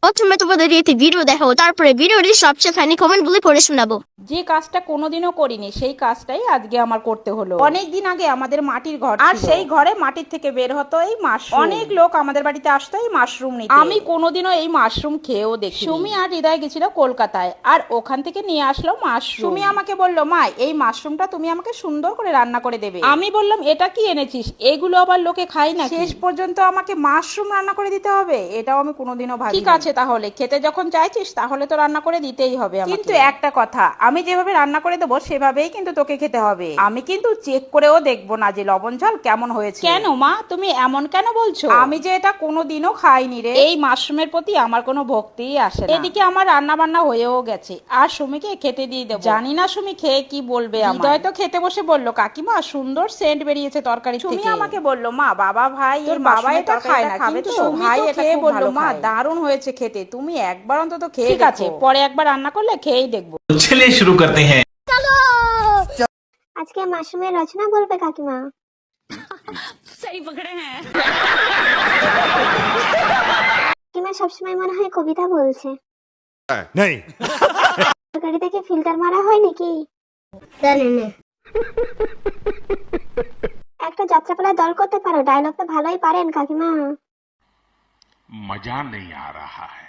প্রথমে তোমাদের একটি ভিডিও দেখাবো, তারপরে ভিডিওটি সবচেয়ে ফানি কমেন্ট গুলি পড়ে শোনাবো। যে কাজটা কোনোদিনও করিনি সেই কাজটাই আজকে আমার করতে হলো। অনেকদিন আগে আমাদের মাটির ঘর আর সেই ঘরে মাটির থেকে বের হতো এই মাশরুম। অনেক লোক আমাদের বাড়িতে আসতো এই মাশরুম নিতে। আমি কোনোদিনও এই মাশরুম খেয়েও দেখি। সুমি আর হৃদয় গেছিল কলকাতায়, আর ওখান থেকে নিয়ে আসলো মাশরুম। সুমি আমাকে বললো, মা এই মাশরুমটা তুমি আমাকে সুন্দর করে রান্না করে দেবে। আমি বললাম, এটা কি এনেছিস, এগুলো আবার লোকে খায় না। শেষ পর্যন্ত আমাকে মাশরুম রান্না করে দিতে হবে, এটাও আমি কোনোদিনও ভাবি। ঠিক আছে, তাহলে খেতে যখন চাইছিস তাহলে তো রান্না করে দিতেই হবে। কিন্তু একটা কথা, আমি যেভাবে রান্না করে দেবো সেভাবেই কিন্তু তোকে খেতে হবে। আমি কিন্তু চেক করেও দেখবো না যে লবণ ঝাল কেমন হয়েছে। কেন মা, তুমি এমন কেন বলছো? আমি যে এটা কোনোদিনও খাইনি রে। এই মাশরুমের প্রতি আমার কোনো ভক্তিই আসে না। এদিকে আমার রান্না বান্না হয়েও গেছে, আর সুমিকে খেতে দিয়ে দেবো। জানি না সুমি খেয়ে কি বলবে। হৃদয় তো খেতে বসে বললো, কাকিমা সুন্দর সেন্ট বেরিয়েছে তরকারি থেকে। সুমি আমাকে বললো, মা বাবা ভাই তোর বাবা এটা খায় না, খাবে তো? ভাই এটা খেয়ে বললো, মা দারুণ হয়েছে খেতে, তুমি একবার অন্তত খেয়ে দেখো। ঠিক আছে, পরে একবার রান্না করলে খেয়েই দেখবো। चलिए शुरू करते हैं। আজকে মাশরুমের রচনা বলবে কাকিমা। কাকিমা সবসময় মনে হয় কবিতা বলছে। नहीं। তরকারি থেকে ফিল্টার মারা হয় নাকি? জানি না। একটা যাত্রাপালা দল করতে পারো, ডায়লগ তো ভালোই পারেন কাকিমা। मजा नहीं आ रहा है।